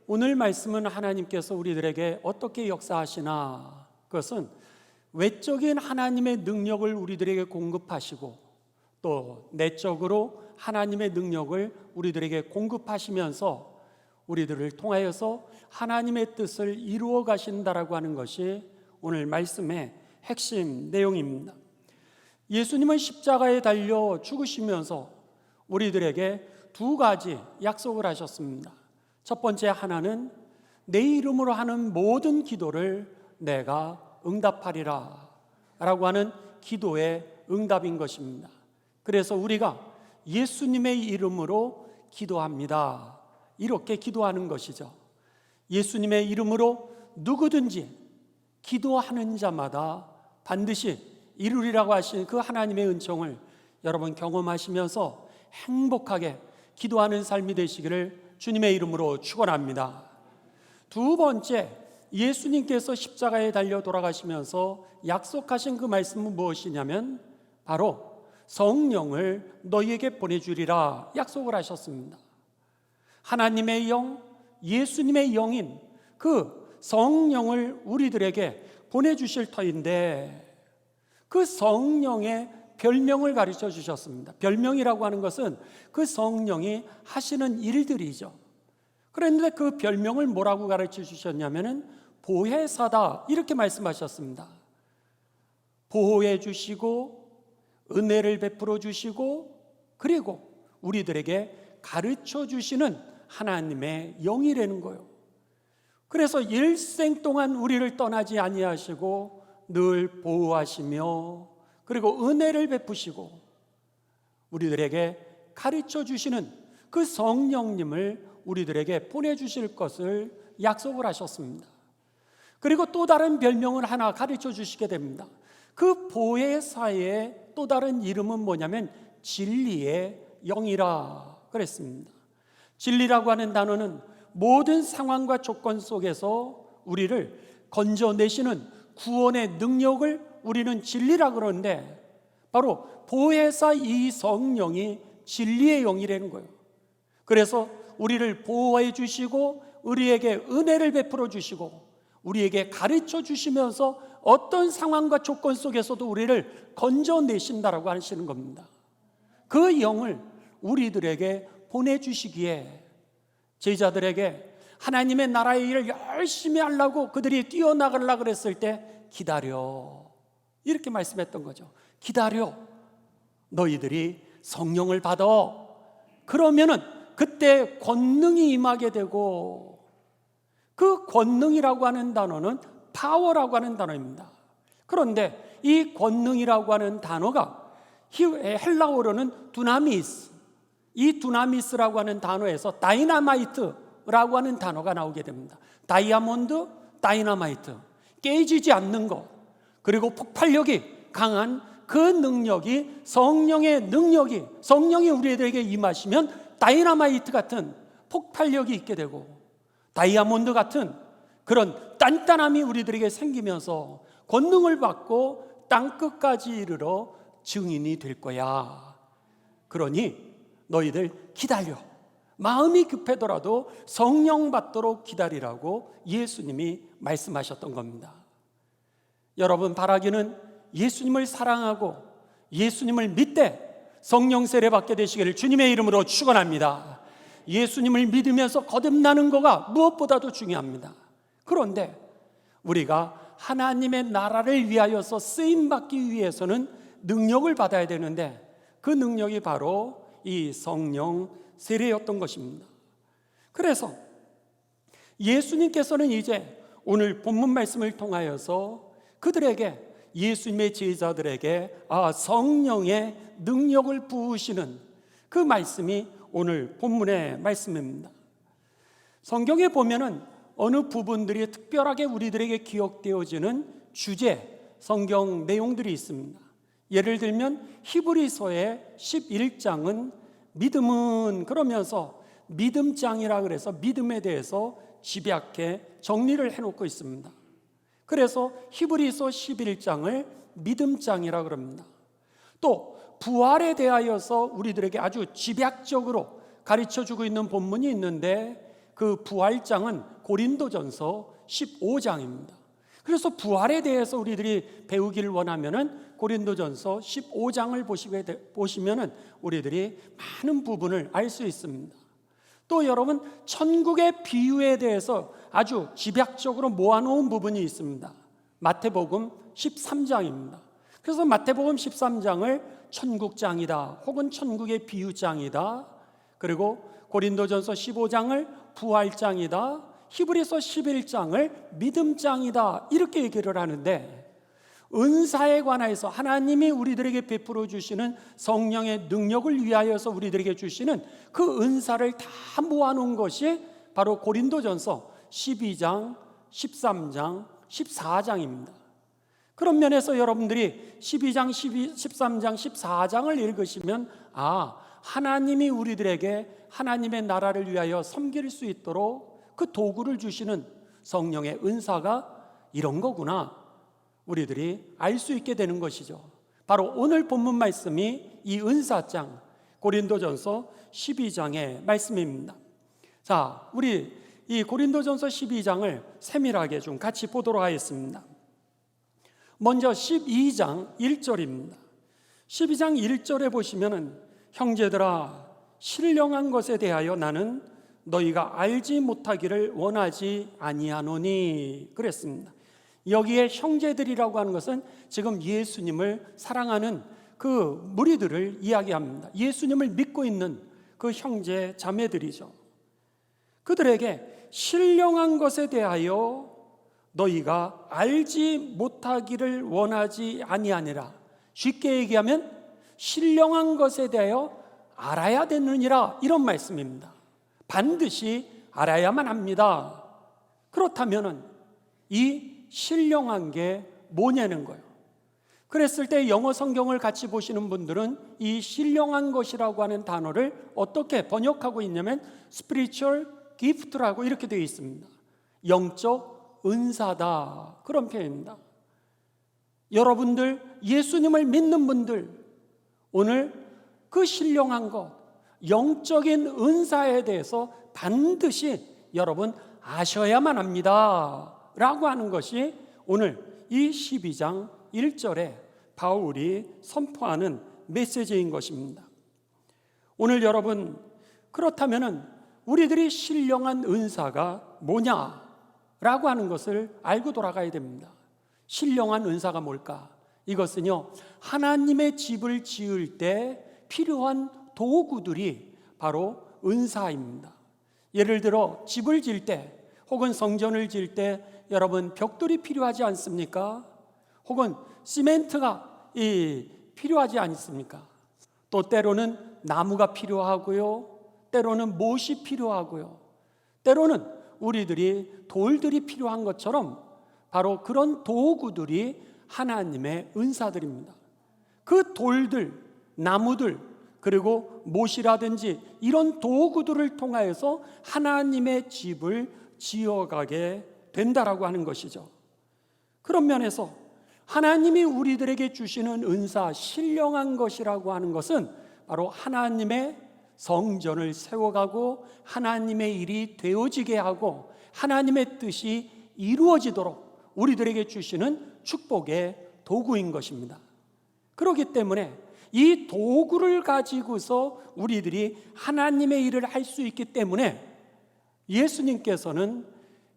오늘 말씀은 하나님께서 우리들에게 어떻게 역사하시나, 그것은 외적인 하나님의 능력을 우리들에게 공급하시고 또 내적으로 하나님의 능력을 우리들에게 공급하시면서 우리들을 통하여서 하나님의 뜻을 이루어 가신다라고 하는 것이 오늘 말씀의 핵심 내용입니다. 예수님은 십자가에 달려 죽으시면서 우리들에게 두 가지 약속을 하셨습니다. 첫 번째 하나는 내 이름으로 하는 모든 기도를 내가 응답하리라 라고 하는 기도의 응답인 것입니다. 그래서 우리가 예수님의 이름으로 기도합니다, 이렇게 기도하는 것이죠. 예수님의 이름으로 누구든지 기도하는 자마다 반드시 이루리라고 하신 그 하나님의 은총을 여러분 경험하시면서 행복하게 기도하는 삶이 되시기를 주님의 이름으로 축원합니다. 두 번째, 예수님께서 십자가에 달려 돌아가시면서 약속하신 그 말씀은 무엇이냐면 바로 성령을 너희에게 보내주리라 약속을 하셨습니다. 하나님의 영, 예수님의 영인 그 성령을 우리들에게 보내주실 터인데 그 성령의 별명을 가르쳐 주셨습니다. 별명이라고 하는 것은 그 성령이 하시는 일들이죠. 그런데 그 별명을 뭐라고 가르쳐 주셨냐면은 보혜사다, 이렇게 말씀하셨습니다. 보호해 주시고 은혜를 베풀어 주시고 그리고 우리들에게 가르쳐 주시는 하나님의 영이라는 거예요. 그래서 일생 동안 우리를 떠나지 아니하시고 늘 보호하시며 그리고 은혜를 베푸시고 우리들에게 가르쳐 주시는 그 성령님을 우리들에게 보내주실 것을 약속을 하셨습니다. 그리고 또 다른 별명을 하나 가르쳐 주시게 됩니다. 그 보혜사의 또 다른 이름은 뭐냐면 진리의 영이라 그랬습니다. 진리라고 하는 단어는 모든 상황과 조건 속에서 우리를 건져내시는 구원의 능력을 우리는 진리라 그러는데 바로 보혜사 이 성령이 진리의 영이라는 거예요. 그래서 우리를 보호해 주시고 우리에게 은혜를 베풀어 주시고 우리에게 가르쳐 주시면서 어떤 상황과 조건 속에서도 우리를 건져내신다라고 하시는 겁니다. 그 영을 우리들에게 보내주시기에 제자들에게 하나님의 나라의 일을 열심히 하려고 그들이 뛰어나가려고 그랬을 때 기다려, 이렇게 말씀했던 거죠. 기다려, 너희들이 성령을 받아. 그러면은 그때 권능이 임하게 되고, 그 권능이라고 하는 단어는 파워라고 하는 단어입니다. 그런데 이 권능이라고 하는 단어가 헬라어로는 두나미스, 이 두나미스라고 하는 단어에서 다이나마이트라고 하는 단어가 나오게 됩니다. 다이아몬드, 다이나마이트, 깨지지 않는 것, 그리고 폭발력이 강한 그 능력이 성령의 능력이, 성령이 우리에게 임하시면 다이나마이트 같은 폭발력이 있게 되고 다이아몬드 같은 그런 단단함이 우리들에게 생기면서 권능을 받고 땅끝까지 이르러 증인이 될 거야. 그러니 너희들 기다려, 마음이 급하더라도 성령 받도록 기다리라고 예수님이 말씀하셨던 겁니다. 여러분, 바라기는 예수님을 사랑하고 예수님을 믿되 성령 세례 받게 되시기를 주님의 이름으로 축원합니다. 예수님을 믿으면서 거듭나는 거가 무엇보다도 중요합니다. 그런데 우리가 하나님의 나라를 위하여서 쓰임받기 위해서는 능력을 받아야 되는데 그 능력이 바로 이 성령 세례였던 것입니다. 그래서 예수님께서는 이제 오늘 본문 말씀을 통하여서 그들에게, 예수님의 제자들에게 성령의 능력을 부으시는 그 말씀이 오늘 본문의 말씀입니다. 성경에 보면은 어느 부분들이 특별하게 우리들에게 기억되어지는 주제, 성경 내용들이 있습니다. 예를 들면 히브리서의 11장은 믿음은, 그러면서 믿음장이라 그래서 믿음에 대해서 집약해 정리를 해놓고 있습니다. 그래서 히브리서 11장을 믿음장이라 그럽니다. 또 부활에 대하여서 우리들에게 아주 집약적으로 가르쳐주고 있는 본문이 있는데 그 부활장은 고린도전서 15장입니다. 그래서 부활에 대해서 우리들이 배우기를 원하면은 고린도전서 15장을 보시면은 우리들이 많은 부분을 알 수 있습니다. 또 여러분, 천국의 비유에 대해서 아주 집약적으로 모아놓은 부분이 있습니다. 마태복음 13장입니다. 그래서 마태복음 13장을 천국장이다 혹은 천국의 비유장이다, 그리고 고린도전서 15장을 부활장이다, 히브리서 11장을 믿음장이다, 이렇게 얘기를 하는데, 은사에 관해서 하나님이 우리들에게 베풀어 주시는 성령의 능력을 위하여서 우리들에게 주시는 그 은사를 다 모아놓은 것이 바로 고린도전서 12장, 13장, 14장입니다. 그런 면에서 여러분들이 12장, 13장, 14장을 읽으시면 하나님이 우리들에게 하나님의 나라를 위하여 섬길 수 있도록 그 도구를 주시는 성령의 은사가 이런 거구나, 우리들이 알 수 있게 되는 것이죠. 바로 오늘 본문 말씀이 이 은사장, 고린도전서 12장의 말씀입니다. 자, 우리 이 고린도전서 12장을 세밀하게 좀 같이 보도록 하겠습니다. 먼저 12장 1절입니다. 12장 1절에 보시면은, 형제들아, 신령한 것에 대하여 나는 너희가 알지 못하기를 원하지 아니하노니, 그랬습니다. 여기에 형제들이라고 하는 것은 지금 예수님을 사랑하는 그 무리들을 이야기합니다. 예수님을 믿고 있는 그 형제 자매들이죠. 그들에게 신령한 것에 대하여 너희가 알지 못하기를 원하지 아니하니라. 쉽게 얘기하면 신령한 것에 대하여 알아야 되느니라, 이런 말씀입니다. 반드시 알아야만 합니다. 그렇다면은 이 신령한 게 뭐냐는 거예요. 그랬을 때 영어 성경을 같이 보시는 분들은 이 신령한 것이라고 하는 단어를 어떻게 번역하고 있냐면 spiritual gift라고 이렇게 되어 있습니다. 영적 은사다, 그런 표현입니다. 여러분들, 예수님을 믿는 분들, 오늘 그 신령한 것, 영적인 은사에 대해서 반드시 여러분 아셔야만 합니다 라고 하는 것이 오늘 이 12장 1절에 바울이 선포하는 메시지인 것입니다. 오늘 여러분, 그렇다면은 우리들이 신령한 은사가 뭐냐라고 하는 것을 알고 돌아가야 됩니다. 신령한 은사가 뭘까? 이것은요, 하나님의 집을 지을 때 필요한 도구들이 바로 은사입니다. 예를 들어 집을 지을 때 혹은 성전을 지을 때 여러분 벽돌이 필요하지 않습니까? 혹은 시멘트가 필요하지 않습니까? 또 때로는 나무가 필요하고요, 때로는 못이 필요하고요, 때로는 우리들이 돌들이 필요한 것처럼 바로 그런 도구들이 하나님의 은사들입니다. 그 돌들, 나무들, 그리고 못이라든지 이런 도구들을 통하여서 하나님의 집을 지어가게 된다라고 하는 것이죠. 그런 면에서 하나님이 우리들에게 주시는 은사, 신령한 것이라고 하는 것은 바로 하나님의 성전을 세워가고 하나님의 일이 되어지게 하고 하나님의 뜻이 이루어지도록 우리들에게 주시는 축복의 도구인 것입니다. 그렇기 때문에 이 도구를 가지고서 우리들이 하나님의 일을 할 수 있기 때문에 예수님께서는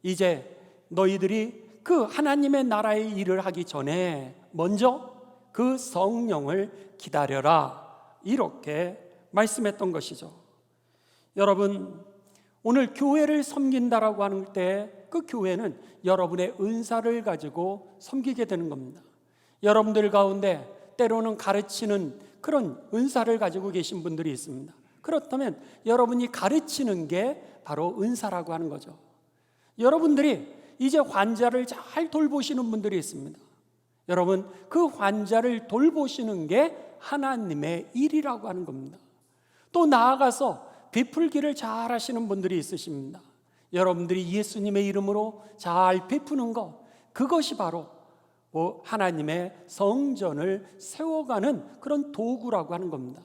이제 너희들이 그 하나님의 나라의 일을 하기 전에 먼저 그 성령을 기다려라, 이렇게 말씀했던 것이죠. 여러분, 오늘 교회를 섬긴다라고 하는 때 그 교회는 여러분의 은사를 가지고 섬기게 되는 겁니다. 여러분들 가운데 때로는 가르치는 그런 은사를 가지고 계신 분들이 있습니다. 그렇다면 여러분이 가르치는 게 바로 은사라고 하는 거죠. 여러분들이 이제 환자를 잘 돌보시는 분들이 있습니다. 여러분, 그 환자를 돌보시는 게 하나님의 일이라고 하는 겁니다. 또 나아가서 베풀기를 잘 하시는 분들이 있으십니다. 여러분들이 예수님의 이름으로 잘 베푸는 것, 그것이 바로 하나님의 성전을 세워가는 그런 도구라고 하는 겁니다.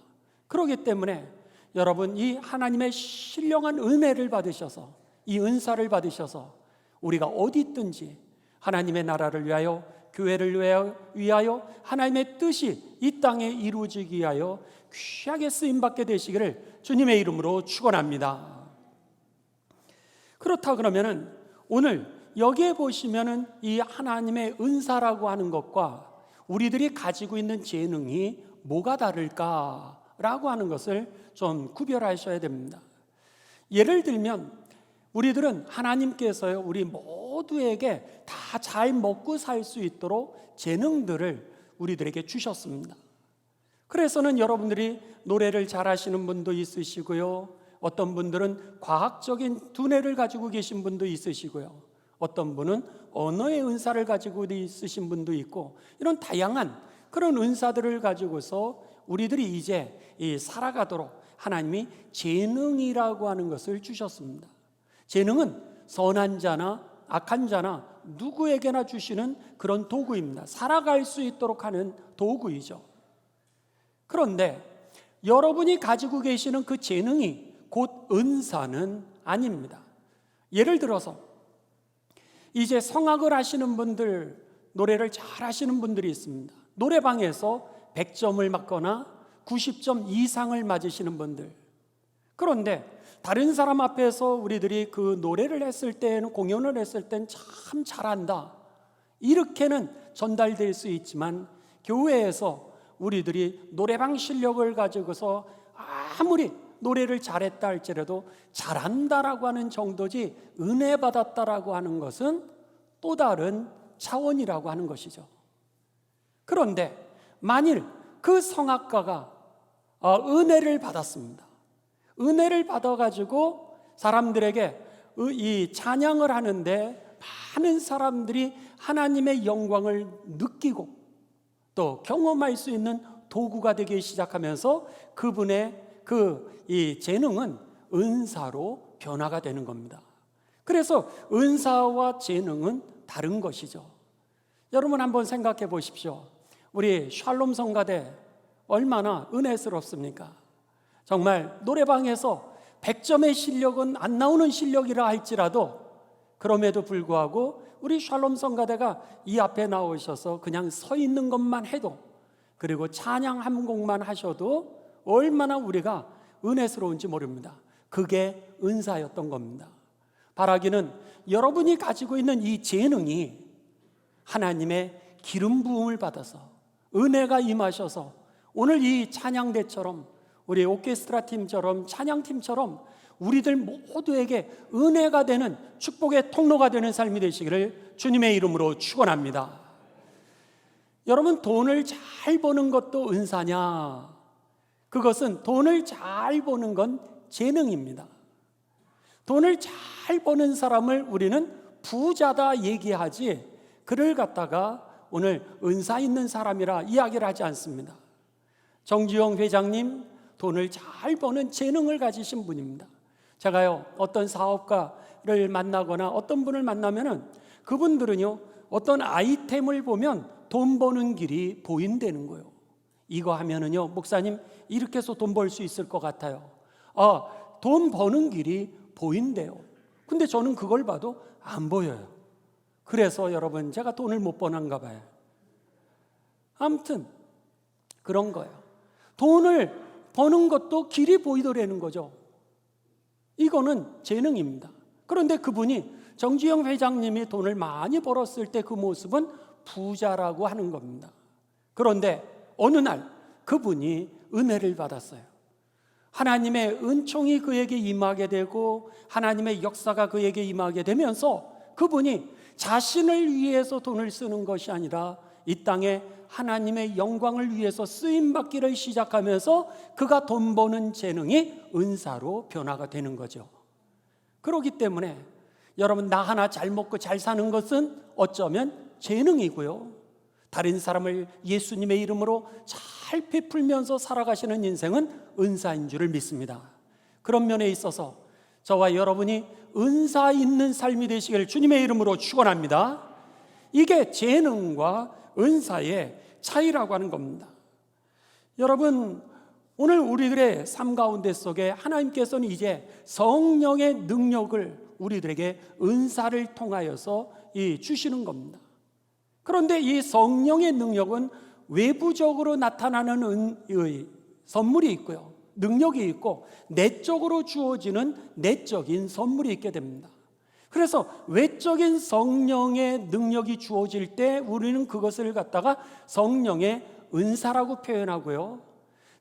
그렇기 때문에 여러분, 이 하나님의 신령한 은혜를 받으셔서 이 은사를 받으셔서 우리가 어디 있든지 하나님의 나라를 위하여, 교회를 위하여 하나님의 뜻이 이 땅에 이루어지기 위하여 귀하게 쓰임받게 되시기를 주님의 이름으로 축원합니다. 그렇다 그러면은 오늘 여기에 보시면은 이 하나님의 은사라고 하는 것과 우리들이 가지고 있는 재능이 뭐가 다를까라고 하는 것을 좀 구별하셔야 됩니다. 예를 들면 우리들은 하나님께서요, 우리 모두에게 다 잘 먹고 살 수 있도록 재능들을 우리들에게 주셨습니다. 그래서는 여러분들이 노래를 잘하시는 분도 있으시고요, 어떤 분들은 과학적인 두뇌를 가지고 계신 분도 있으시고요, 어떤 분은 언어의 은사를 가지고 있으신 분도 있고, 이런 다양한 그런 은사들을 가지고서 우리들이 이제 살아가도록 하나님이 재능이라고 하는 것을 주셨습니다. 재능은 선한 자나 악한 자나 누구에게나 주시는 그런 도구입니다. 살아갈 수 있도록 하는 도구이죠. 그런데 여러분이 가지고 계시는 그 재능이 곧 은사는 아닙니다. 예를 들어서 이제 성악을 하시는 분들, 노래를 잘 하시는 분들이 있습니다. 노래방에서 100점을 맞거나 90점 이상을 맞으시는 분들. 그런데 다른 사람 앞에서 우리들이 그 노래를 했을 때는, 공연을 했을 땐 참 잘한다, 이렇게는 전달될 수 있지만, 교회에서 우리들이 노래방 실력을 가지고서 아무리 노래를 잘했다 할지라도 잘한다라고 하는 정도지 은혜 받았다라고 하는 것은 또 다른 차원이라고 하는 것이죠. 그런데 만일 그 성악가가 은혜를 받았습니다. 은혜를 받아가지고 사람들에게 이 찬양을 하는데 많은 사람들이 하나님의 영광을 느끼고 또 경험할 수 있는 도구가 되기 시작하면서 그분의 이 재능은 은사로 변화가 되는 겁니다. 그래서 은사와 재능은 다른 것이죠. 여러분 한번 생각해 보십시오. 우리 샬롬 성가대 얼마나 은혜스럽습니까? 정말 노래방에서 100점의 실력은 안 나오는 실력이라 할지라도 그럼에도 불구하고 우리 샬롬 성가대가 이 앞에 나오셔서 그냥 서 있는 것만 해도, 그리고 찬양 한 곡만 하셔도 얼마나 우리가 은혜스러운지 모릅니다. 그게 은사였던 겁니다. 바라기는 여러분이 가지고 있는 이 재능이 하나님의 기름 부음을 받아서 은혜가 임하셔서 오늘 이 찬양대처럼, 우리 오케스트라 팀처럼, 찬양팀처럼 우리들 모두에게 은혜가 되는, 축복의 통로가 되는 삶이 되시기를 주님의 이름으로 축원합니다. 여러분, 돈을 잘 버는 것도 은사냐? 그것은 돈을 잘 버는 건 재능입니다. 돈을 잘 버는 사람을 우리는 부자다 얘기하지, 그를 갖다가 오늘 은사 있는 사람이라 이야기를 하지 않습니다. 정주영 회장님, 돈을 잘 버는 재능을 가지신 분입니다. 제가요, 어떤 사업가를 만나거나 어떤 분을 만나면은 그분들은요, 어떤 아이템을 보면 돈 버는 길이 보인다는 거예요. 이거 하면은요, 목사님 이렇게 해서 돈 벌 수 있을 것 같아요. 돈 버는 길이 보인대요. 근데 저는 그걸 봐도 안 보여요. 그래서 여러분, 제가 돈을 못 버는가 봐요. 아무튼 그런 거예요. 돈을 버는 것도 길이 보이더라는 거죠. 이거는 재능입니다. 그런데 그분이, 정주영 회장님이 돈을 많이 벌었을 때 그 모습은 부자라고 하는 겁니다. 그런데 어느 날 그분이 은혜를 받았어요. 하나님의 은총이 그에게 임하게 되고 하나님의 역사가 그에게 임하게 되면서 그분이 자신을 위해서 돈을 쓰는 것이 아니라 이 땅에 하나님의 영광을 위해서 쓰임받기를 시작하면서 그가 돈 버는 재능이 은사로 변화가 되는 거죠. 그렇기 때문에 여러분, 나 하나 잘 먹고 잘 사는 것은 어쩌면 재능이고요, 다른 사람을 예수님의 이름으로 잘 베풀면서 살아가시는 인생은 은사인 줄을 믿습니다. 그런 면에 있어서 저와 여러분이 은사 있는 삶이 되시기를 주님의 이름으로 축원합니다. 이게 재능과 은사의 차이라고 하는 겁니다. 여러분, 오늘 우리들의 삶 가운데 속에 하나님께서는 이제 성령의 능력을 우리들에게 은사를 통하여서 주시는 겁니다. 그런데 이 성령의 능력은 외부적으로 나타나는 선물이 있고요, 능력이 있고 내적으로 주어지는 내적인 선물이 있게 됩니다. 그래서 외적인 성령의 능력이 주어질 때 우리는 그것을 갖다가 성령의 은사라고 표현하고요,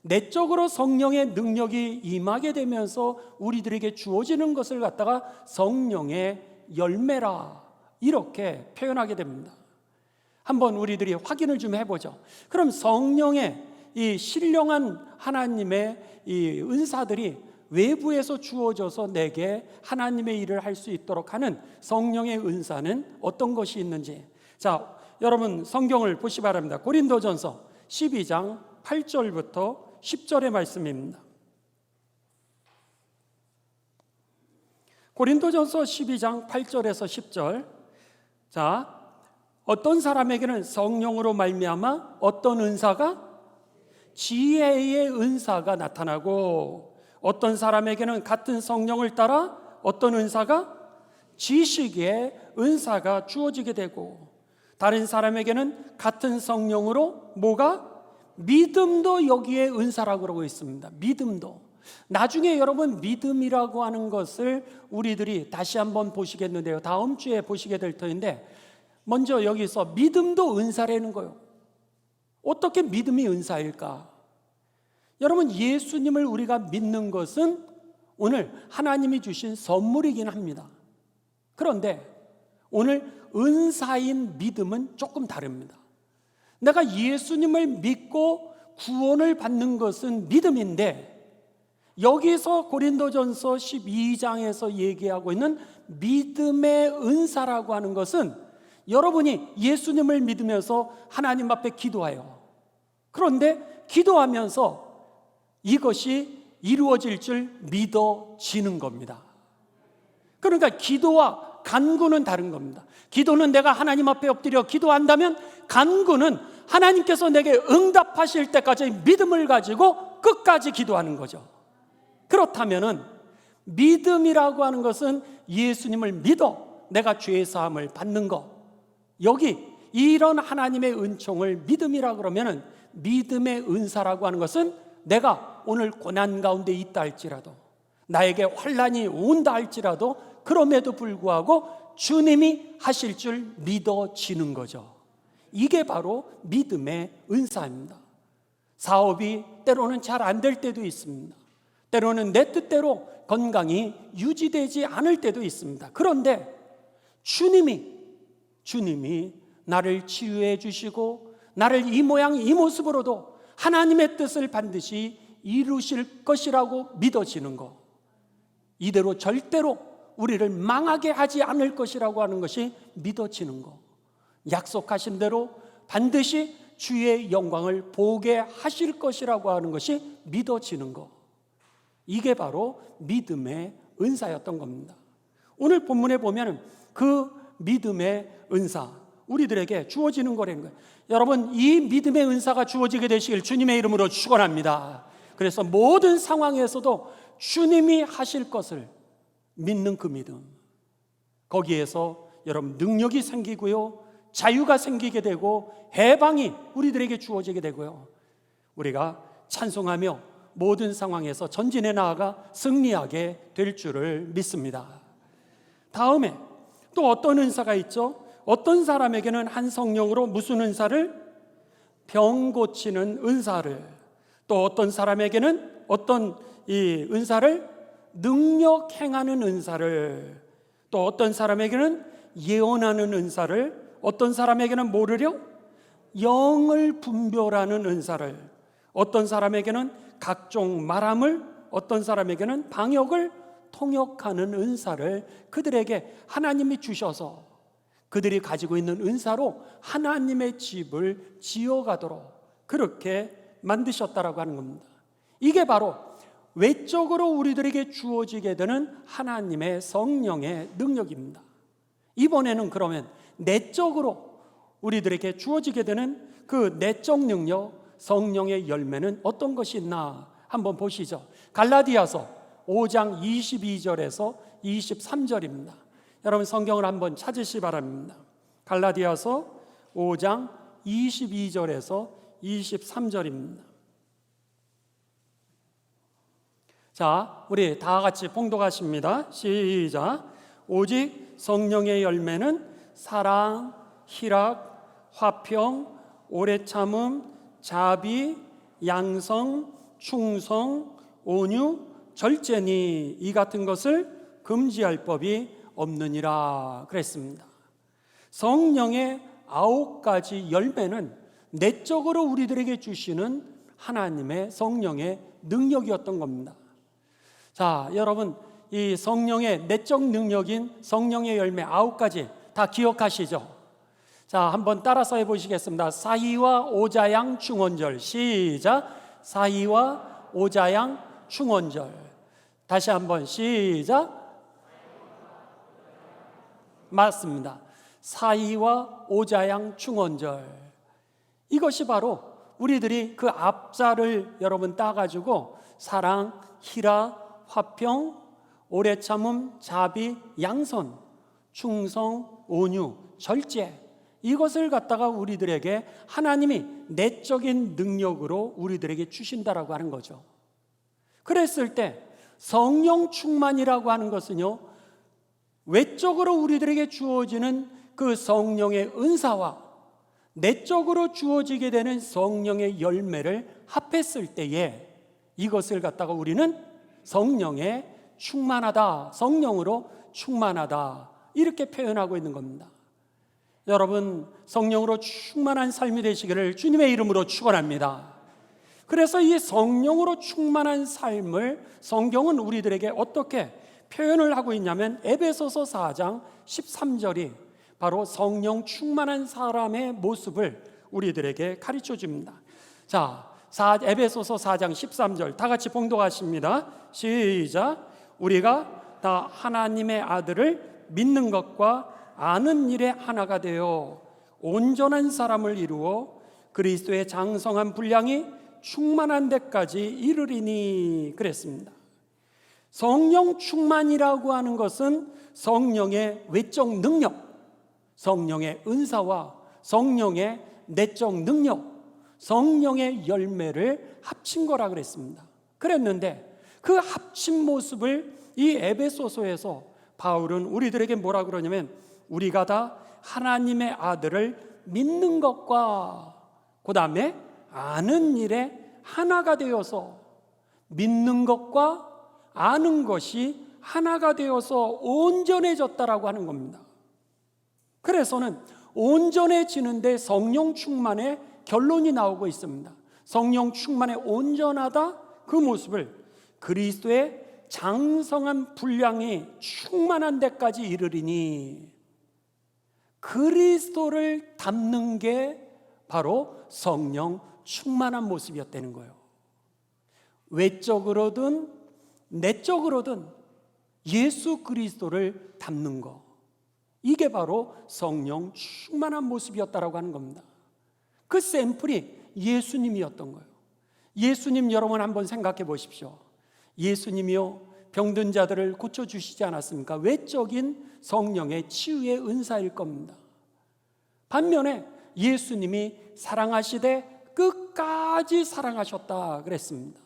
내적으로 성령의 능력이 임하게 되면서 우리들에게 주어지는 것을 갖다가 성령의 열매라 이렇게 표현하게 됩니다. 한번 우리들이 확인을 좀 해보죠. 그럼 성령의 이 신령한 하나님의 이 은사들이 외부에서 주어져서 내게 하나님의 일을 할 수 있도록 하는 성령의 은사는 어떤 것이 있는지, 자, 여러분 성경을 보시 바랍니다. 고린도전서 12장 8절부터 10절의 말씀입니다. 고린도전서 12장 8절에서 10절. 자, 어떤 사람에게는 성령으로 말미암아 어떤 은사가? 지혜의 은사가 나타나고, 어떤 사람에게는 같은 성령을 따라 어떤 은사가? 지식의 은사가 주어지게 되고, 다른 사람에게는 같은 성령으로 뭐가? 믿음도 여기에 은사라고 그러고 있습니다. 믿음도. 나중에 여러분 믿음이라고 하는 것을 우리들이 다시 한번 보시겠는데요, 다음 주에 보시게 될 터인데, 먼저 여기서 믿음도 은사라는 거예요. 어떻게 믿음이 은사일까? 여러분, 예수님을 우리가 믿는 것은 오늘 하나님이 주신 선물이긴 합니다. 그런데 오늘 은사인 믿음은 조금 다릅니다. 내가 예수님을 믿고 구원을 받는 것은 믿음인데, 여기서 고린도전서 12장에서 얘기하고 있는 믿음의 은사라고 하는 것은 여러분이 예수님을 믿으면서 하나님 앞에 기도해요. 그런데 기도하면서 이것이 이루어질 줄 믿어지는 겁니다. 그러니까 기도와 간구는 다른 겁니다. 기도는 내가 하나님 앞에 엎드려 기도한다면, 간구는 하나님께서 내게 응답하실 때까지 믿음을 가지고 끝까지 기도하는 거죠. 그렇다면은 믿음이라고 하는 것은 예수님을 믿어 내가 죄 사함을 받는 것, 여기 이런 하나님의 은총을 믿음이라 그러면은 믿음의 은사라고 하는 것은 내가 오늘 고난 가운데 있다 할지라도, 나에게 환난이 온다 할지라도, 그럼에도 불구하고 주님이 하실 줄 믿어지는 거죠. 이게 바로 믿음의 은사입니다. 사업이 때로는 잘 안 될 때도 있습니다. 때로는 내 뜻대로 건강이 유지되지 않을 때도 있습니다. 그런데 주님이 나를 치유해 주시고 나를 이 모양 이 모습으로도 하나님의 뜻을 반드시 이루실 것이라고 믿어지는 것, 이대로 절대로 우리를 망하게 하지 않을 것이라고 하는 것이 믿어지는 것, 약속하신 대로 반드시 주의 영광을 보게 하실 것이라고 하는 것이 믿어지는 것, 이게 바로 믿음의 은사였던 겁니다. 오늘 본문에 보면 그 믿음의 은사 우리들에게 주어지는 거라는 거예요. 여러분, 이 믿음의 은사가 주어지게 되시길 주님의 이름으로 축원합니다. 그래서 모든 상황에서도 주님이 하실 것을 믿는 그 믿음, 거기에서 여러분 능력이 생기고요, 자유가 생기게 되고 해방이 우리들에게 주어지게 되고요, 우리가 찬송하며 모든 상황에서 전진해 나아가 승리하게 될 줄을 믿습니다. 다음에 또 어떤 은사가 있죠? 어떤 사람에게는 한 성령으로 무슨 은사를? 병 고치는 은사를, 또 어떤 사람에게는 어떤 이 은사를? 능력 행하는 은사를, 또 어떤 사람에게는 예언하는 은사를, 어떤 사람에게는 뭐를요? 영을 분별하는 은사를, 어떤 사람에게는 각종 말함을, 어떤 사람에게는 방역을 통역하는 은사를 그들에게 하나님이 주셔서 그들이 가지고 있는 은사로 하나님의 집을 지어가도록 그렇게 만드셨다라고 하는 겁니다. 이게 바로 외적으로 우리들에게 주어지게 되는 하나님의 성령의 능력입니다. 이번에는 그러면 내적으로 우리들에게 주어지게 되는 그 내적 능력, 성령의 열매는 어떤 것이 있나 한번 보시죠. 갈라디아서 5장 22절에서 23절입니다. 여러분 성경을 한번 찾으시기 바랍니다. 갈라디아서 5장 22절에서 23절입니다. 자, 우리 다 같이 봉독하십니다. 시작. 오직 성령의 열매는 사랑, 희락, 화평, 오래 참음, 자비, 양성, 충성, 온유, 절제니 이 같은 것을 금지할 법이 없느니라 그랬습니다. 성령의 9가지 열매는 내적으로 우리들에게 주시는 하나님의 성령의 능력이었던 겁니다. 자, 여러분 이 성령의 내적 능력인 성령의 열매 9가지 다 기억하시죠? 자, 한번 따라서 해보시겠습니다. 사희와 오자양 충원절. 시작. 사희와 오자양 충원절. 다시 한번 시작. 맞습니다. 사희와 오자양 충원절. 이것이 바로 우리들이 그 앞자를 여러분 따가지고 사랑, 희락, 화평, 오래 참음, 자비, 양선, 충성, 온유, 절제, 이것을 갖다가 우리들에게 하나님이 내적인 능력으로 우리들에게 주신다라고 하는 거죠. 그랬을 때 성령 충만이라고 하는 것은요, 외적으로 우리들에게 주어지는 그 성령의 은사와 내적으로 주어지게 되는 성령의 열매를 합했을 때에 이것을 갖다가 우리는 성령에 충만하다, 성령으로 충만하다, 이렇게 표현하고 있는 겁니다. 여러분 성령으로 충만한 삶이 되시기를 주님의 이름으로 축원합니다. 그래서 이 성령으로 충만한 삶을 성경은 우리들에게 어떻게 표현을 하고 있냐면 에베소서 4장 13절이 바로 성령 충만한 사람의 모습을 우리들에게 가르쳐 줍니다. 자, 에베소서 4장 13절 다 같이 봉독하십니다. 시작. 우리가 다 하나님의 아들을 믿는 것과 아는 일에 하나가 되어 온전한 사람을 이루어 그리스도의 장성한 분량이 충만한 데까지 이르리니 그랬습니다. 성령 충만이라고 하는 것은 성령의 외적 능력, 성령의 은사와 성령의 내적 능력, 성령의 열매를 합친 거라 그랬습니다. 그랬는데 그 합친 모습을 이 에베소서에서 바울은 우리들에게 뭐라 그러냐면 우리가 다 하나님의 아들을 믿는 것과 그 다음에 아는 일에 하나가 되어서, 믿는 것과 아는 것이 하나가 되어서 온전해졌다라고 하는 겁니다. 그래서는 온전해지는데 성령 충만의 결론이 나오고 있습니다. 성령 충만에 온전하다, 그 모습을 그리스도의 장성한 분량이 충만한 데까지 이르리니, 그리스도를 담는 게 바로 성령 충만한 모습이었다는 거예요. 외적으로든 내적으로든 예수 그리스도를 담는 거, 이게 바로 성령 충만한 모습이었다라고 하는 겁니다. 그 샘플이 예수님이었던 거예요. 예수님 여러분 한번 생각해 보십시오. 예수님이요 병든 자들을 고쳐주시지 않았습니까? 외적인 성령의 치유의 은사일 겁니다. 반면에 예수님이 사랑하시되 끝까지 사랑하셨다 그랬습니다.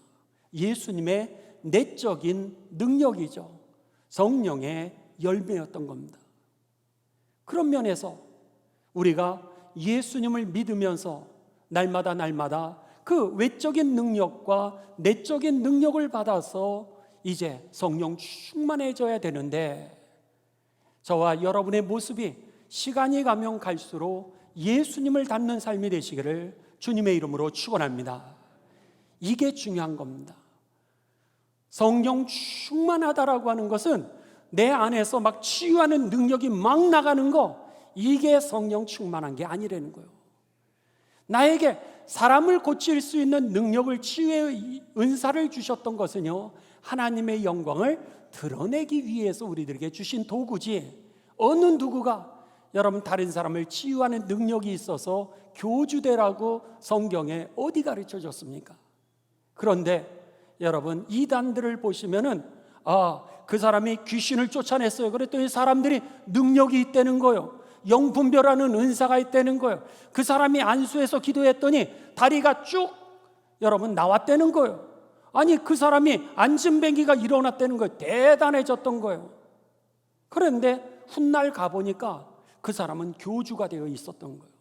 예수님의 내적인 능력이죠. 성령의 열매였던 겁니다. 그런 면에서 우리가 예수님을 믿으면서 날마다 그 외적인 능력과 내적인 능력을 받아서 이제 성령 충만해져야 되는데, 저와 여러분의 모습이 시간이 가면 갈수록 예수님을 닮는 삶이 되시기를 주님의 이름으로 축원합니다. 이게 중요한 겁니다. 성령 충만하다라고 하는 것은 내 안에서 막 치유하는 능력이 막 나가는 거, 이게 성령 충만한 게 아니라는 거예요. 나에게 사람을 고칠 수 있는 능력을, 치유의 은사를 주셨던 것은요, 하나님의 영광을 드러내기 위해서 우리들에게 주신 도구지, 어느 누구가 여러분 다른 사람을 치유하는 능력이 있어서 교주되라고 성경에 어디 가르쳐 줬습니까? 그런데 여러분 이단들을 보시면은 그 사람이 귀신을 쫓아냈어요. 그랬더니 사람들이 능력이 있다는 거예요. 영분별하는 은사가 있다는 거예요. 그 사람이 안수해서 기도했더니 다리가 쭉 여러분 나왔다는 거예요. 아니 그 사람이 안진뱅이가 일어났다는 거예요. 대단해졌던 거예요. 그런데 훗날 가보니까 그 사람은 교주가 되어 있었던 거예요.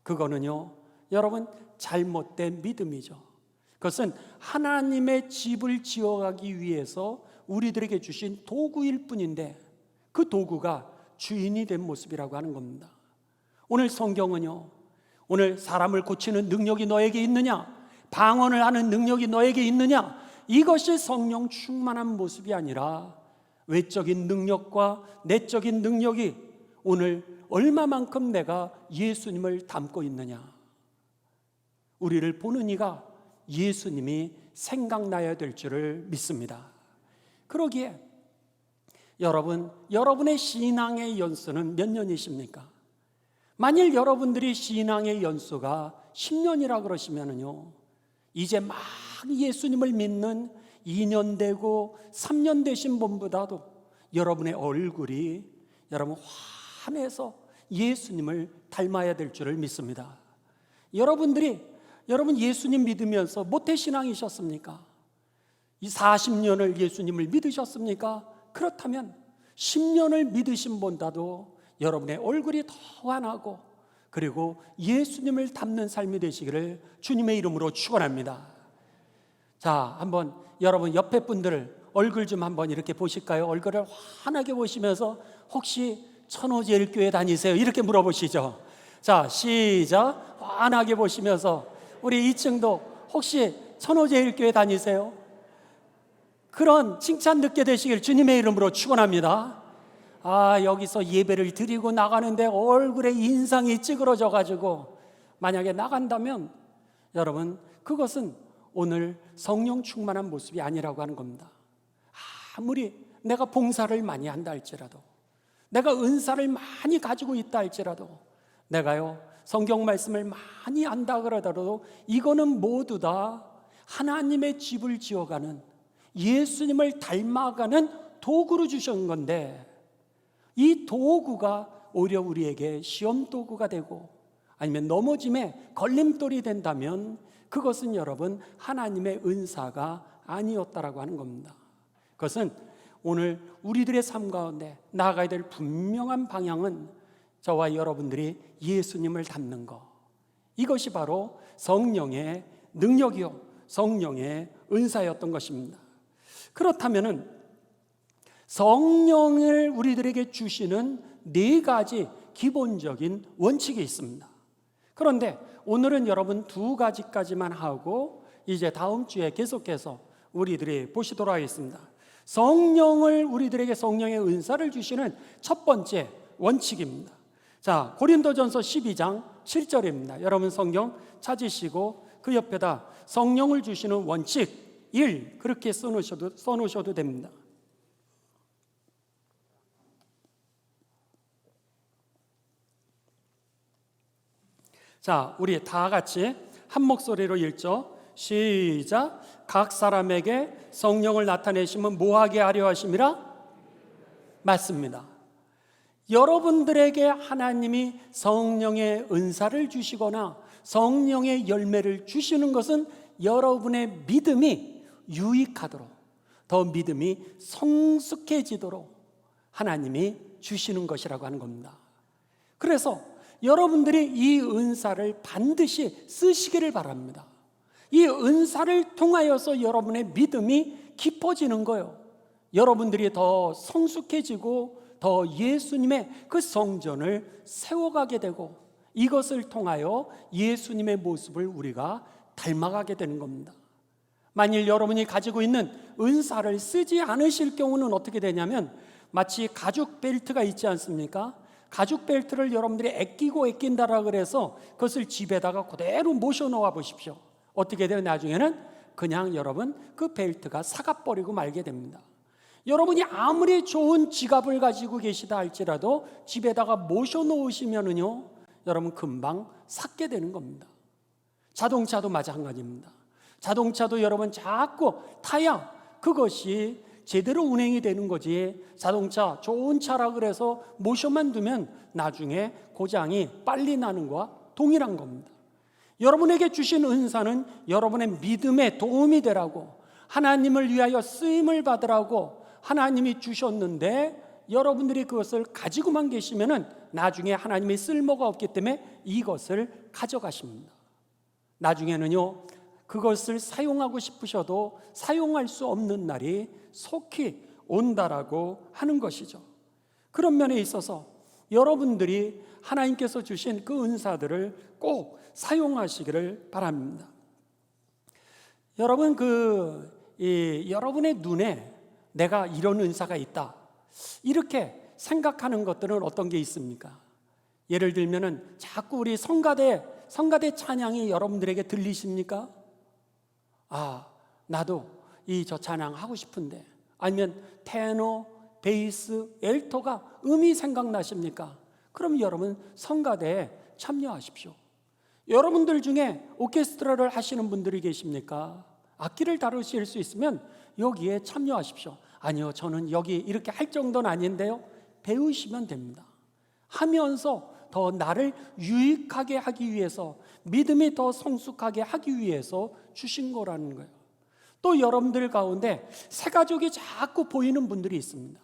그거는요 여러분 잘못된 믿음이죠. 그것은 하나님의 집을 지어가기 위해서 우리들에게 주신 도구일 뿐인데 그 도구가 주인이 된 모습이라고 하는 겁니다. 오늘 성경은요, 오늘 사람을 고치는 능력이 너에게 있느냐, 방언을 하는 능력이 너에게 있느냐, 이것이 성령 충만한 모습이 아니라 외적인 능력과 내적인 능력이 오늘 얼마만큼 내가 예수님을 닮고 있느냐, 우리를 보는 이가 예수님이 생각나야 될 줄을 믿습니다. 그러기에 여러분, 여러분의 신앙의 연수는 몇 년이십니까? 만일 여러분들이 신앙의 연수가 10년이라 그러시면은요, 이제 막 예수님을 믿는 2년 되고 3년 되신 분보다도 여러분의 얼굴이 여러분 환해서 예수님을 닮아야 될 줄을 믿습니다. 여러분 예수님 믿으면서 모태신앙이셨습니까? 이 40년을 예수님을 믿으셨습니까? 그렇다면 10년을 믿으신 분보다도 여러분의 얼굴이 더 환하고 그리고 예수님을 닮는 삶이 되시기를 주님의 이름으로 축원합니다. 자, 한번 여러분 옆에 분들 얼굴 좀 한번 이렇게 보실까요? 얼굴을 환하게 보시면서 혹시 천호제일교회 다니세요? 이렇게 물어보시죠. 자, 시작. 환하게 보시면서 우리 2층도 혹시 천호제일교회 다니세요? 그런 칭찬 듣게 되시길 주님의 이름으로 축원합니다. 아, 여기서 예배를 드리고 나가는데 얼굴에 인상이 찌그러져 가지고 만약에 나간다면 여러분 그것은 오늘 성령 충만한 모습이 아니라고 하는 겁니다. 아무리 내가 봉사를 많이 한다 할지라도, 내가 은사를 많이 가지고 있다 할지라도, 내가요 성경 말씀을 많이 안다 그러더라도 이거는 모두 다 하나님의 집을 지어가는, 예수님을 닮아가는 도구로 주신 건데, 이 도구가 오히려 우리에게 시험 도구가 되고 아니면 넘어짐에 걸림돌이 된다면 그것은 여러분 하나님의 은사가 아니었다라고 하는 겁니다. 그것은 오늘 우리들의 삶 가운데 나아가야 될 분명한 방향은 저와 여러분들이 예수님을 닮는 것, 이것이 바로 성령의 능력이요 성령의 은사였던 것입니다. 그렇다면은 성령을 우리들에게 주시는 4가지 기본적인 원칙이 있습니다. 그런데 오늘은 여러분 2가지까지만 하고 이제 다음 주에 계속해서 우리들이 보시도록 하겠습니다. 성령을 우리들에게 성령의 은사를 주시는 첫 번째 원칙입니다. 자, 고린도전서 12장 7절입니다. 여러분 성경 찾으시고 그 옆에다 성령을 주시는 원칙 1 그렇게 써놓으셔도 됩니다. 자, 우리 다 같이 한 목소리로 읽죠. 시작. 각 사람에게 성령을 나타내시면 뭐하게 하려 하심이라? 맞습니다. 여러분들에게 하나님이 성령의 은사를 주시거나 성령의 열매를 주시는 것은 여러분의 믿음이 유익하도록, 더 믿음이 성숙해지도록 하나님이 주시는 것이라고 하는 겁니다. 그래서 여러분들이 이 은사를 반드시 쓰시기를 바랍니다. 이 은사를 통하여서 여러분의 믿음이 깊어지는 거예요. 여러분들이 더 성숙해지고 더 예수님의 그 성전을 세워가게 되고 이것을 통하여 예수님의 모습을 우리가 닮아가게 되는 겁니다. 만일 여러분이 가지고 있는 은사를 쓰지 않으실 경우는 어떻게 되냐면 마치 가죽 벨트가 있지 않습니까? 가죽 벨트를 여러분들이 아낀다라 그래서 그것을 집에다가 그대로 모셔놓아 보십시오. 어떻게 돼요? 나중에는 그냥 여러분 그 벨트가 사가버리고 말게 됩니다. 여러분이 아무리 좋은 지갑을 가지고 계시다 할지라도 집에다가 모셔놓으시면은요 여러분 금방 삭게 되는 겁니다. 자동차도 마찬가지입니다. 자동차도 여러분 자꾸 타야 그것이 제대로 운행이 되는 거지. 자동차 좋은 차라 그래서 모셔만 두면 나중에 고장이 빨리 나는 거와 동일한 겁니다. 여러분에게 주신 은사는 여러분의 믿음에 도움이 되라고, 하나님을 위하여 쓰임을 받으라고 하나님이 주셨는데, 여러분들이 그것을 가지고만 계시면은 나중에 하나님의 쓸모가 없기 때문에 이것을 가져가십니다. 나중에는요, 그것을 사용하고 싶으셔도 사용할 수 없는 날이 속히 온다라고 하는 것이죠. 그런 면에 있어서 여러분들이 하나님께서 주신 그 은사들을 꼭 사용하시기를 바랍니다. 여러분, 여러분의 눈에 내가 이런 은사가 있다, 이렇게 생각하는 것들은 어떤 게 있습니까? 예를 들면은 자꾸 우리 성가대 찬양이 여러분들에게 들리십니까? 나도 저 찬양 하고 싶은데. 아니면 테너, 베이스, 엘토가 음이 생각나십니까? 그럼 여러분 성가대에 참여하십시오. 여러분들 중에 오케스트라를 하시는 분들이 계십니까? 악기를 다루실 수 있으면 여기에 참여하십시오. 아니요, 저는 여기 이렇게 할 정도는 아닌데요. 배우시면 됩니다. 하면서 더 나를 유익하게 하기 위해서, 믿음이 더 성숙하게 하기 위해서 주신 거라는 거예요. 또 여러분들 가운데 새가족이 자꾸 보이는 분들이 있습니다.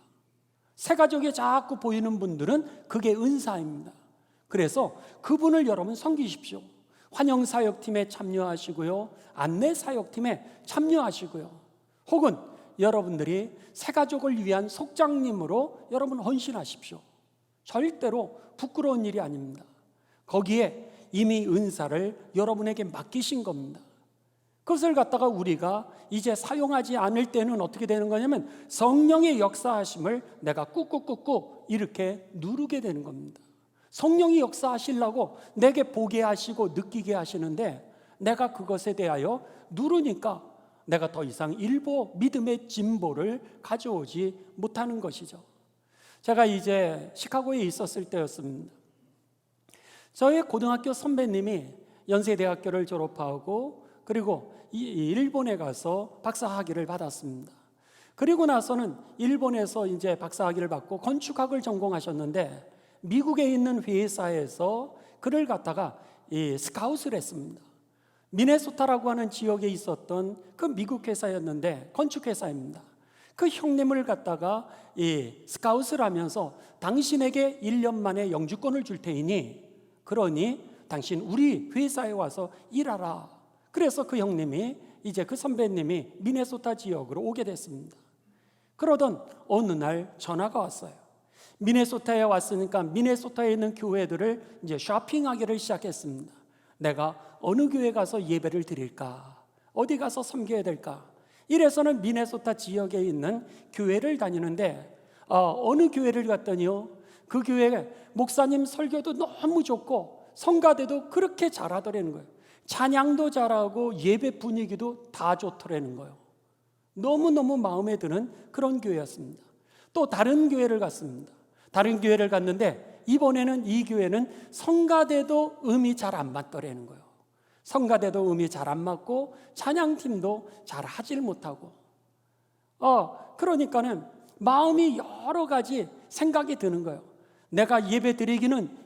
새가족이 자꾸 보이는 분들은 그게 은사입니다. 그래서 그분을 여러분 섬기십시오. 환영사역팀에 참여하시고요, 안내사역팀에 참여하시고요, 혹은 여러분들이 새가족을 위한 속장님으로 여러분 헌신하십시오. 절대로 부끄러운 일이 아닙니다. 거기에 이미 은사를 여러분에게 맡기신 겁니다. 그것을 갖다가 우리가 이제 사용하지 않을 때는 어떻게 되는 거냐면 성령의 역사하심을 내가 꾹꾹꾹꾹 이렇게 누르게 되는 겁니다. 성령이 역사하시려고 내게 보게 하시고 느끼게 하시는데, 내가 그것에 대하여 누르니까 내가 더 이상 일보 믿음의 진보를 가져오지 못하는 것이죠. 제가 이제 시카고에 있었을 때였습니다. 저의 고등학교 선배님이 연세대학교를 졸업하고 그리고 일본에 가서 박사학위를 받았습니다. 그리고 나서는 일본에서 이제 박사학위를 받고 건축학을 전공하셨는데, 미국에 있는 회사에서 그를 갖다가 스카웃을 했습니다. 미네소타라고 하는 지역에 있었던 그 미국 회사였는데, 건축회사입니다. 그 형님을 갖다가 스카웃을 하면서 당신에게 1년 만에 영주권을 줄 테니, 그러니 당신 우리 회사에 와서 일하라. 그래서 그 형님이, 이제 그 선배님이 미네소타 지역으로 오게 됐습니다. 그러던 어느 날 전화가 왔어요. 미네소타에 왔으니까 미네소타에 있는 교회들을 이제 쇼핑하기를 시작했습니다. 내가 어느 교회 가서 예배를 드릴까? 어디 가서 섬겨야 될까? 이래서는 미네소타 지역에 있는 교회를 다니는데, 어느 교회를 갔더니요, 그 교회 목사님 설교도 너무 좋고 성가대도 그렇게 잘하더라는 거예요. 찬양도 잘하고 예배 분위기도 다 좋더라는 거예요. 너무너무 마음에 드는 그런 교회였습니다. 또 다른 교회를 갔습니다. 다른 교회를 갔는데 이번에는 이 교회는 성가대도 음이 잘 안 맞더라는 거예요. 성가대도 음이 잘 안 맞고 찬양팀도 잘 하질 못하고, 그러니까는 마음이 여러 가지 생각이 드는 거예요. 내가 예배 드리기는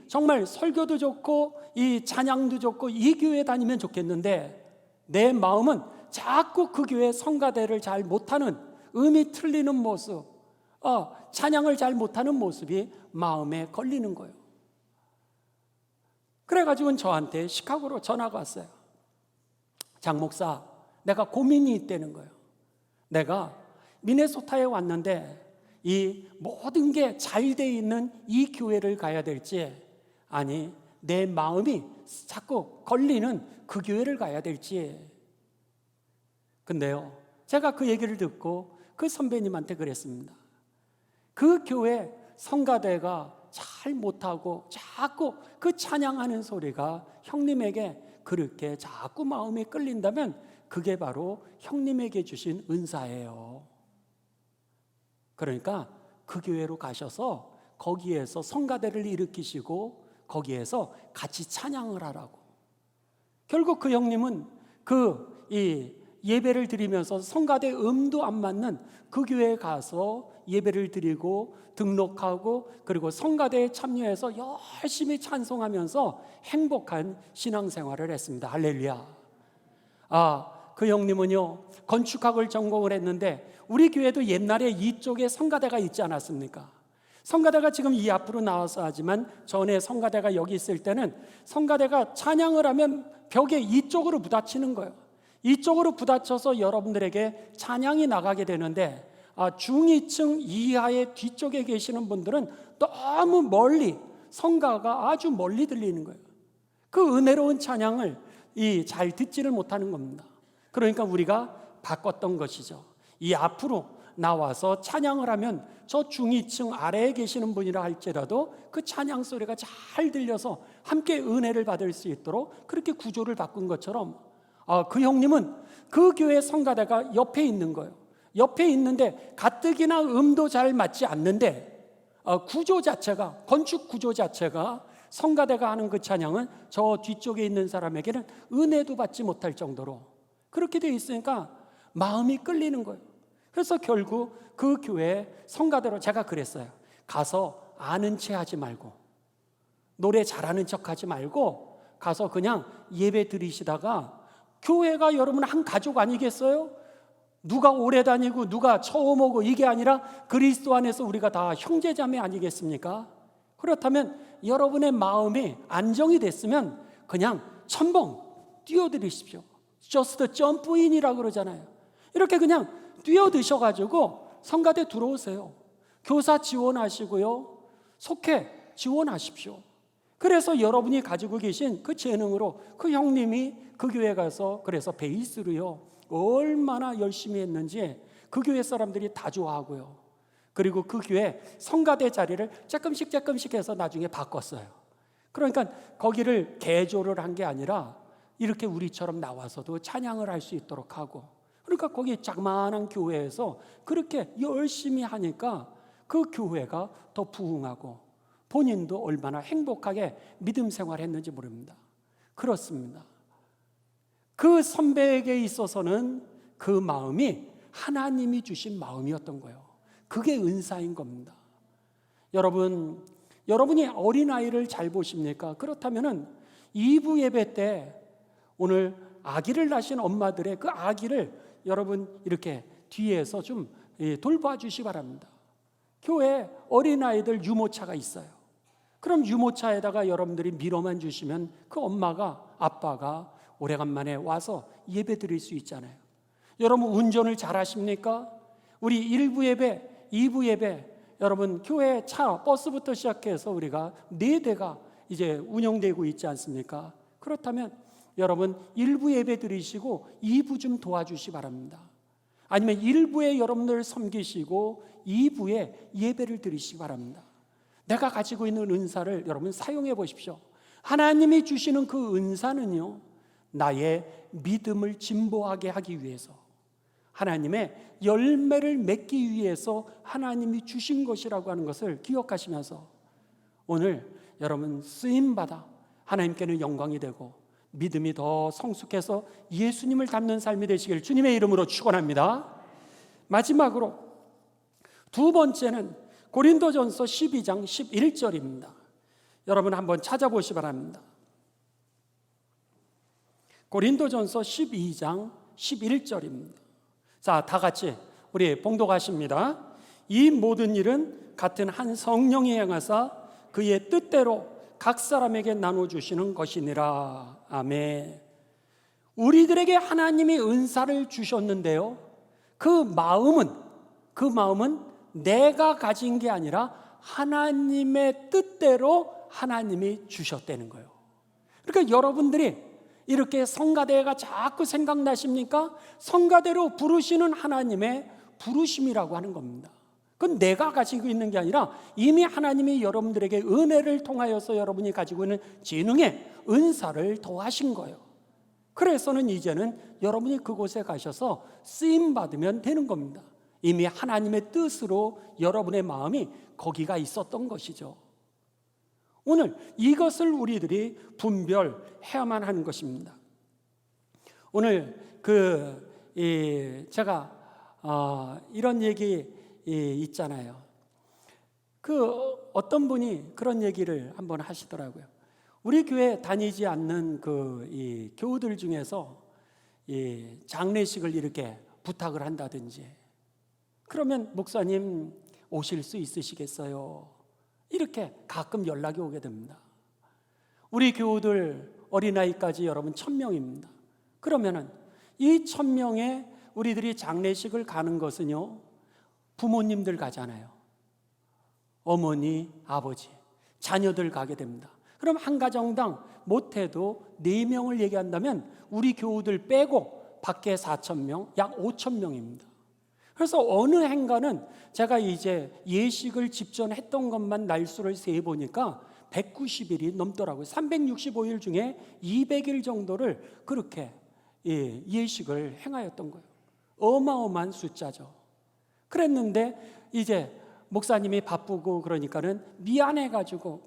정말 설교도 좋고 이 찬양도 좋고 이 교회 다니면 좋겠는데, 내 마음은 자꾸 그 교회 성가대를 잘 못하는, 음이 틀리는 모습, 찬양을 잘 못하는 모습이 마음에 걸리는 거예요. 그래가지고 저한테 시카고로 전화가 왔어요. 장 목사, 내가 고민이 있다는 거예요. 내가 미네소타에 왔는데 이 모든 게 잘 돼 있는 이 교회를 가야 될지, 아니 내 마음이 자꾸 걸리는 그 교회를 가야 될지. 근데요, 제가 그 얘기를 듣고 그 선배님한테 그랬습니다. 그 교회 성가대가 잘 못하고 자꾸 그 찬양하는 소리가 형님에게 그렇게 자꾸 마음이 끌린다면 그게 바로 형님에게 주신 은사예요. 그러니까 그 교회로 가셔서 거기에서 성가대를 일으키시고 거기에서 같이 찬양을 하라고. 결국 그 형님은 예배를 드리면서 성가대 음도 안 맞는 그 교회에 가서 예배를 드리고 등록하고 그리고 성가대에 참여해서 열심히 찬송하면서 행복한 신앙생활을 했습니다. 할렐루야. 그 형님은요, 건축학을 전공을 했는데 우리 교회도 옛날에 이쪽에 성가대가 있지 않았습니까? 성가대가 지금 이 앞으로 나와서 하지만 전에 성가대가 여기 있을 때는 성가대가 찬양을 하면 벽에 이쪽으로 부딪히는 거예요. 이쪽으로 부딪혀서 여러분들에게 찬양이 나가게 되는데 중위층 이하의 뒤쪽에 계시는 분들은 너무 멀리, 성가가 아주 멀리 들리는 거예요. 그 은혜로운 찬양을 잘 듣지를 못하는 겁니다. 그러니까 우리가 바꿨던 것이죠. 이 앞으로 나와서 찬양을 하면 저 중위층 아래에 계시는 분이라 할지라도 그 찬양 소리가 잘 들려서 함께 은혜를 받을 수 있도록 그렇게 구조를 바꾼 것처럼 그 형님은 그 교회 성가대가 옆에 있는 거예요. 옆에 있는데 가뜩이나 음도 잘 맞지 않는데 구조 자체가, 건축 구조 자체가 성가대가 하는 그 찬양은 저 뒤쪽에 있는 사람에게는 은혜도 받지 못할 정도로 그렇게 되어 있으니까 마음이 끌리는 거예요. 그래서 결국 그 교회 성가대로 제가 그랬어요. 가서 아는 체 하지 말고 노래 잘하는 척 하지 말고 가서 그냥 예배 드리시다가 교회가 여러분 한 가족 아니겠어요? 누가 오래 다니고 누가 처음 오고 이게 아니라 그리스도 안에서 우리가 다 형제자매 아니겠습니까? 그렇다면 여러분의 마음이 안정이 됐으면 그냥 첨벙 뛰어들이십시오. Just jump in이라고 그러잖아요. 이렇게 그냥 뛰어드셔가지고 성가대 들어오세요. 교사 지원하시고요, 속회 지원하십시오. 그래서 여러분이 가지고 계신 그 재능으로 그 형님이 그 교회 가서 그래서 베이스로요 얼마나 열심히 했는지 그 교회 사람들이 다 좋아하고요. 그리고 그 교회 성가대 자리를 조금씩 해서 나중에 바꿨어요. 그러니까 거기를 개조를 한 게 아니라 이렇게 우리처럼 나와서도 찬양을 할 수 있도록 하고, 그러니까 거기 자그마한 교회에서 그렇게 열심히 하니까 그 교회가 더 부흥하고 본인도 얼마나 행복하게 믿음 생활했는지 모릅니다. 그렇습니다. 그 선배에게 있어서는 그 마음이 하나님이 주신 마음이었던 거예요. 그게 은사인 겁니다. 여러분이 어린아이를 잘 보십니까? 그렇다면은 2부 예배 때 오늘 아기를 낳으신 엄마들의 그 아기를 여러분 이렇게 뒤에서 좀 돌봐주시기 바랍니다. 교회에 어린아이들 유모차가 있어요. 그럼 유모차에다가 여러분들이 밀어만 주시면 그 엄마가, 아빠가 오래간만에 와서 예배 드릴 수 있잖아요. 여러분 운전을 잘 하십니까? 우리 1부 예배, 2부 예배, 여러분 교회 차, 버스부터 시작해서 우리가 4대가 이제 운영되고 있지 않습니까? 그렇다면 여러분 1부 예배 드리시고 2부 좀 도와주시기 바랍니다. 아니면 1부에 여러분들 섬기시고 2부에 예배를 드리시기 바랍니다. 내가 가지고 있는 은사를 여러분 사용해 보십시오. 하나님이 주시는 그 은사는요, 나의 믿음을 진보하게 하기 위해서, 하나님의 열매를 맺기 위해서 하나님이 주신 것이라고 하는 것을 기억하시면서 오늘 여러분 쓰임받아 하나님께는 영광이 되고 믿음이 더 성숙해서 예수님을 닮는 삶이 되시길 주님의 이름으로 축원합니다. 마지막으로 두 번째는 고린도전서 12장 11절입니다. 여러분 한번 찾아보시기 바랍니다. 고린도전서 12장 11절입니다. 자, 다 같이 우리 봉독하십니다. 이 모든 일은 같은 한 성령이 행하사 그의 뜻대로 각 사람에게 나눠주시는 것이니라. 아멘. 우리들에게 하나님이 은사를 주셨는데요, 그 마음은 내가 가진 게 아니라 하나님의 뜻대로 하나님이 주셨다는 거예요. 그러니까 여러분들이 이렇게 성가대가 자꾸 생각나십니까? 성가대로 부르시는 하나님의 부르심이라고 하는 겁니다. 그건 내가 가지고 있는 게 아니라 이미 하나님이 여러분들에게 은혜를 통하여서 여러분이 가지고 있는 지능에 은사를 더하신 거예요. 그래서는 이제는 여러분이 그곳에 가셔서 쓰임받으면 되는 겁니다. 이미 하나님의 뜻으로 여러분의 마음이 거기가 있었던 것이죠. 오늘 이것을 우리들이 분별해야만 하는 것입니다. 오늘 제가 이런 얘기 있잖아요. 그 어떤 분이 그런 얘기를 한번 하시더라고요. 우리 교회 다니지 않는 이 교우들 중에서 이 장례식을 이렇게 부탁을 한다든지, 그러면 목사님 오실 수 있으시겠어요? 이렇게 가끔 연락이 오게 됩니다. 우리 교우들 어린아이까지 여러분 1000명입니다. 그러면은 이 1000명의 우리들이 장례식을 가는 것은요, 부모님들 가잖아요. 어머니, 아버지, 자녀들 가게 됩니다. 그럼 한 가정당 못해도 4명을 얘기한다면 우리 교우들 빼고 밖에 4000명, 약 5000명입니다. 그래서 어느 행가는 제가 이제 예식을 집전했던 것만 날수를 세보니까 190일이 넘더라고요. 365일 중에 200일 정도를 그렇게 예식을 행하였던 거예요. 어마어마한 숫자죠. 그랬는데 이제 목사님이 바쁘고 그러니까는 미안해가지고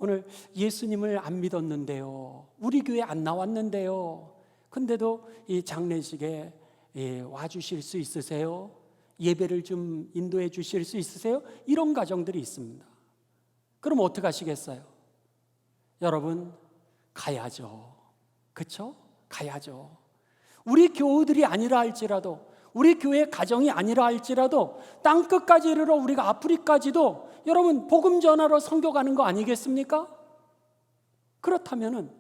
오늘 예수님을 안 믿었는데요, 우리 교회 안 나왔는데요, 근데도 이 장례식에 와주실 수 있으세요? 예배를 좀 인도해 주실 수 있으세요? 이런 가정들이 있습니다. 그럼 어떻게 하시겠어요? 여러분, 가야죠. 그렇죠? 가야죠. 우리 교우들이 아니라 할지라도, 우리 교회 가정이 아니라 할지라도 땅끝까지 이르러 우리가 아프리까지도 여러분 복음 전하러 선교 가는 거 아니겠습니까? 그렇다면은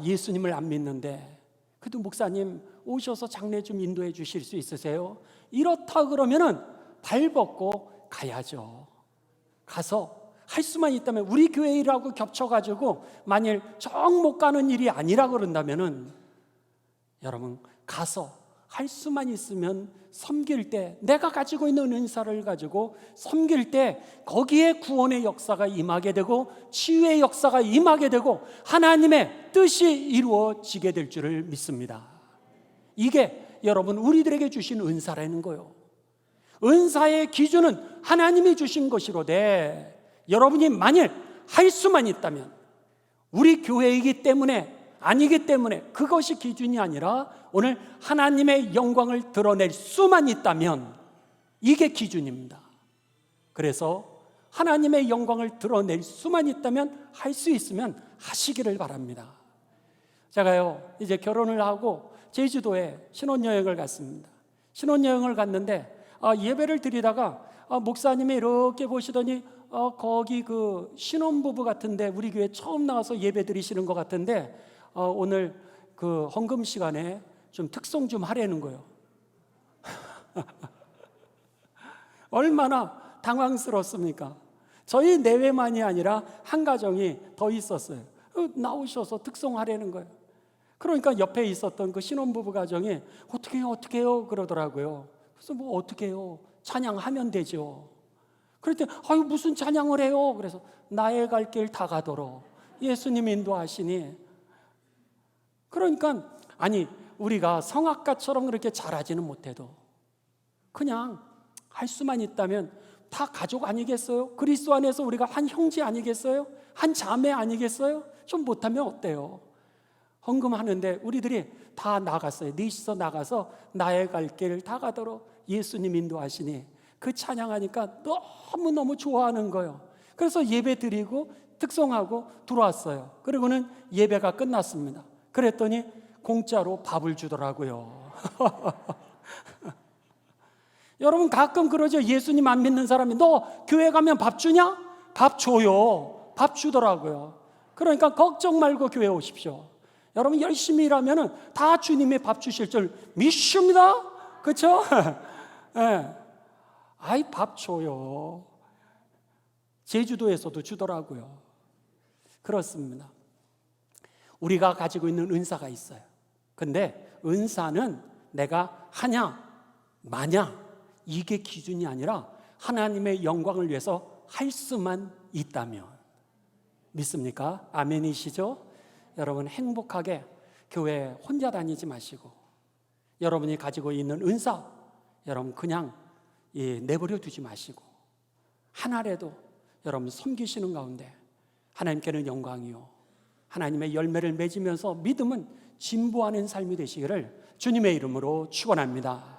예수님을 안 믿는데 그래도 목사님 오셔서 장례 좀 인도해 주실 수 있으세요? 이렇다 그러면은 발 벗고 가야죠. 가서 할 수만 있다면, 우리 교회 일하고 겹쳐가지고 만일 정 못 가는 일이 아니라 그런다면은 여러분 가서 할 수만 있으면 섬길 때, 내가 가지고 있는 은사를 가지고 섬길 때 거기에 구원의 역사가 임하게 되고 치유의 역사가 임하게 되고 하나님의 뜻이 이루어지게 될 줄을 믿습니다. 이게 여러분 우리들에게 주신 은사라는 거예요. 은사의 기준은 하나님이 주신 것이로되, 여러분이 만일 할 수만 있다면, 우리 교회이기 때문에 아니기 때문에 그것이 기준이 아니라 오늘 하나님의 영광을 드러낼 수만 있다면 이게 기준입니다. 그래서 하나님의 영광을 드러낼 수만 있다면, 할 수 있으면 하시기를 바랍니다. 제가요 이제 결혼을 하고 제주도에 신혼여행을 갔습니다. 신혼여행을 갔는데 예배를 드리다가 목사님이 이렇게 보시더니 거기 그 신혼부부 같은데, 우리 교회 처음 나와서 예배 드리시는 것 같은데 오늘 그 헌금 시간에 좀 특송 좀 하라는 거예요. 얼마나 당황스럽습니까? 저희 내외만이 아니라 한 가정이 더 있었어요. 나오셔서 특송하라는 거예요. 그러니까 옆에 있었던 그 신혼부부 가정이 어떻게 해요 그러더라고요. 그래서 뭐 어떻게 해요? 찬양하면 되죠. 그랬더니 무슨 찬양을 해요? 그래서 나의 갈 길 다 가도록 예수님 인도하시니. 그러니까 우리가 성악가처럼 그렇게 잘하지는 못해도 그냥 할 수만 있다면 다 가족 아니겠어요? 그리스도 안에서 우리가 한 형제 아니겠어요? 한 자매 아니겠어요? 좀 못하면 어때요? 헌금하는데 우리들이 다 나갔어요. 넷이서 나가서 나의 갈 길 다 가도록 예수님 인도하시니, 그 찬양하니까 너무너무 좋아하는 거예요. 그래서 예배 드리고 특송하고 들어왔어요. 그리고는 예배가 끝났습니다. 그랬더니 공짜로 밥을 주더라고요. 여러분 가끔 그러죠. 예수님 안 믿는 사람이 너 교회 가면 밥 주냐? 밥 줘요. 밥 주더라고요. 그러니까 걱정 말고 교회 오십시오. 여러분 열심히 일하면 다 주님의 밥 주실 줄 믿습니다. 그렇죠? 네. 밥 줘요. 제주도에서도 주더라고요. 그렇습니다. 우리가 가지고 있는 은사가 있어요. 근데 은사는 내가 하냐 마냐 이게 기준이 아니라 하나님의 영광을 위해서 할 수만 있다면. 믿습니까? 아멘이시죠? 여러분 행복하게 교회 혼자 다니지 마시고, 여러분이 가지고 있는 은사 여러분 그냥 내버려 두지 마시고, 하나라도 여러분 섬기시는 가운데 하나님께는 영광이요 하나님의 열매를 맺으면서 믿음은 진보하는 삶이 되시기를 주님의 이름으로 축원합니다.